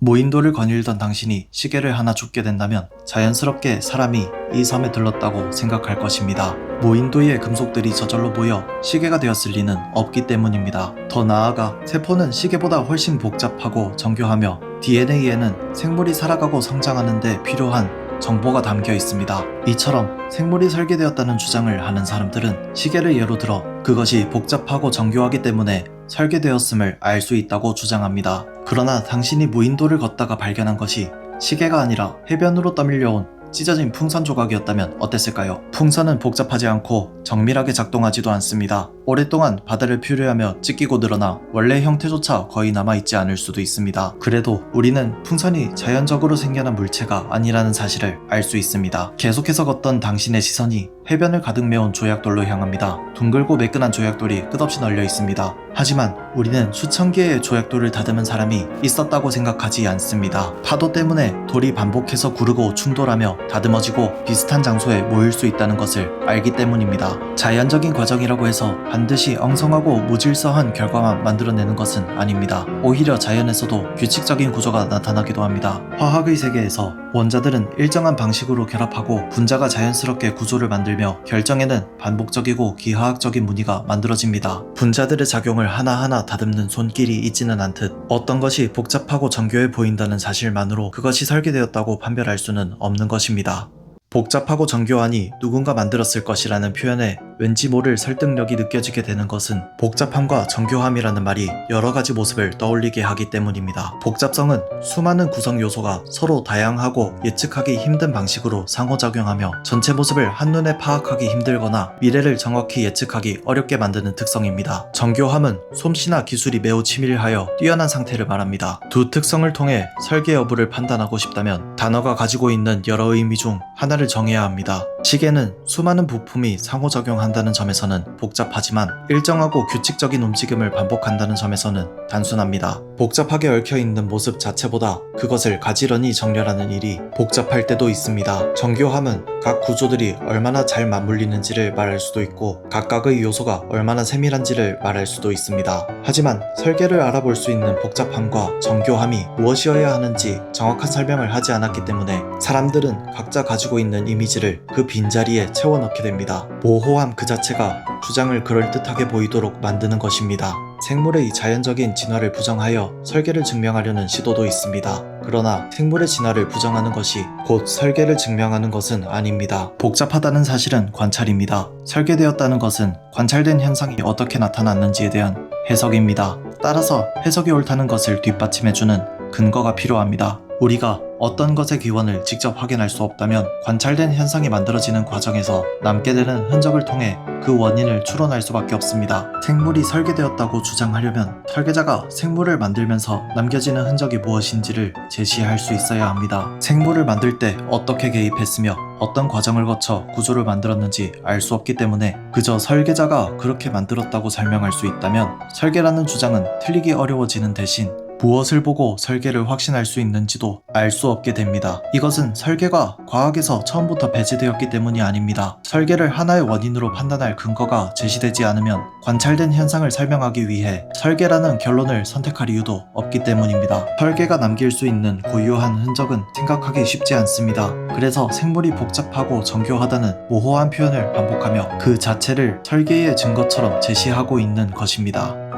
무인도를 거닐던 당신이 시계를 하나 줍게 된다면 자연스럽게 사람이 이 섬에 들렀다고 생각할 것입니다. 무인도의 금속들이 저절로 모여 시계가 되었을 리는 없기 때문입니다. 더 나아가 세포는 시계보다 훨씬 복잡하고 정교하며 DNA에는 생물이 살아가고 성장하는 데 필요한 정보가 담겨 있습니다. 이처럼 생물이 설계되었다는 주장을 하는 사람들은 시계를 예로 들어 그것이 복잡하고 정교하기 때문에 설계되었음을 알 수 있다고 주장합니다. 그러나 당신이 무인도를 걷다가 발견한 것이 시계가 아니라 해변으로 떠밀려온 찢어진 풍선 조각이었다면 어땠을까요? 풍선은 복잡하지 않고 정밀하게 작동하지도 않습니다. 오랫동안 바다를 표류하며 찢기고 늘어나 원래 형태조차 거의 남아있지 않을 수도 있습니다. 그래도 우리는 풍선이 자연적으로 생겨난 물체가 아니라는 사실을 알 수 있습니다. 계속해서 걷던 당신의 시선이 해변을 가득 메운 조약돌로 향합니다. 둥글고 매끈한 조약돌이 끝없이 널려 있습니다. 하지만 우리는 수천 개의 조약돌을 다듬은 사람이 있었다고 생각하지 않습니다. 파도 때문에 돌이 반복해서 구르고 충돌하며 다듬어지고 비슷한 장소에 모일 수 있다는 것을 알기 때문입니다. 자연적인 과정이라고 해서 반드시 엉성하고 무질서한 결과만 만들어내는 것은 아닙니다. 오히려 자연에서도 규칙적인 구조가 나타나기도 합니다. 화학의 세계에서 원자들은 일정한 방식으로 결합하고 분자가 자연스럽게 구조를 만들며 결정에는 반복적이고 기하학적인 무늬가 만들어집니다. 분자들의 작용을 하나하나 다듬는 손길이 있지는 않듯 어떤 것이 복잡하고 정교해 보인다는 사실만으로 그것이 설계되었다고 판별할 수는 없는 것입니다. 복잡하고 정교하니 누군가 만들었을 것이라는 표현에 왠지 모를 설득력이 느껴지게 되는 것은 복잡함과 정교함이라는 말이 여러 가지 모습을 떠올리게 하기 때문입니다. 복잡성은 수많은 구성 요소가 서로 다양하고 예측하기 힘든 방식으로 상호작용하며 전체 모습을 한눈에 파악하기 힘들거나 미래를 정확히 예측하기 어렵게 만드는 특성입니다. 정교함은 솜씨나 기술이 매우 치밀하여 뛰어난 상태를 말합니다. 두 특성을 통해 설계 여부를 판단하고 싶다면 단어가 가지고 있는 여러 의미 중 하나를 정해야 합니다. 시계는 수많은 부품이 상호작용한다는 점에서는 복잡하지만 일정하고 규칙적인 움직임을 반복한다는 점에서는 단순합니다. 복잡하게 얽혀있는 모습 자체보다 그것을 가지런히 정렬하는 일이 복잡할 때도 있습니다. 정교함은 각 구조들이 얼마나 잘 맞물리는지를 말할 수도 있고 각각의 요소가 얼마나 세밀한지를 말할 수도 있습니다. 하지만 설계를 알아볼 수 있는 복잡함과 정교함이 무엇이어야 하는지 정확한 설명을 하지 않았기 때문에 사람들은 각자 가지고 있는 이미지를 그 빈자리에 채워넣게 됩니다. 모호함 그 자체가 주장을 그럴듯하게 보이도록 만드는 것입니다. 생물의 자연적인 진화를 부정하여 설계를 증명하려는 시도도 있습니다. 그러나 생물의 진화를 부정하는 것이 곧 설계를 증명하는 것은 아닙니다. 복잡하다는 사실은 관찰입니다. 설계되었다는 것은 관찰된 현상이 어떻게 나타났는지에 대한 해석입니다. 따라서 해석이 옳다는 것을 뒷받침해주는 근거가 필요합니다. 우리가 어떤 것의 기원을 직접 확인할 수 없다면 관찰된 현상이 만들어지는 과정에서 남게 되는 흔적을 통해 그 원인을 추론할 수밖에 없습니다. 생물이 설계되었다고 주장하려면 설계자가 생물을 만들면서 남겨지는 흔적이 무엇인지를 제시할 수 있어야 합니다. 생물을 만들 때 어떻게 개입했으며 어떤 과정을 거쳐 구조를 만들었는지 알 수 없기 때문에 그저 설계자가 그렇게 만들었다고 설명할 수 있다면 설계라는 주장은 틀리기 어려워지는 대신 무엇을 보고 설계를 확신할 수 있는지도 알 수 없게 됩니다. 이것은 설계가 과학에서 처음부터 배제되었기 때문이 아닙니다. 설계를 하나의 원인으로 판단할 근거가 제시되지 않으면 관찰된 현상을 설명하기 위해 설계라는 결론을 선택할 이유도 없기 때문입니다. 설계가 남길 수 있는 고유한 흔적은 생각하기 쉽지 않습니다. 그래서 생물이 복잡하고 정교하다는 모호한 표현을 반복하며 그 자체를 설계의 증거처럼 제시하고 있는 것입니다.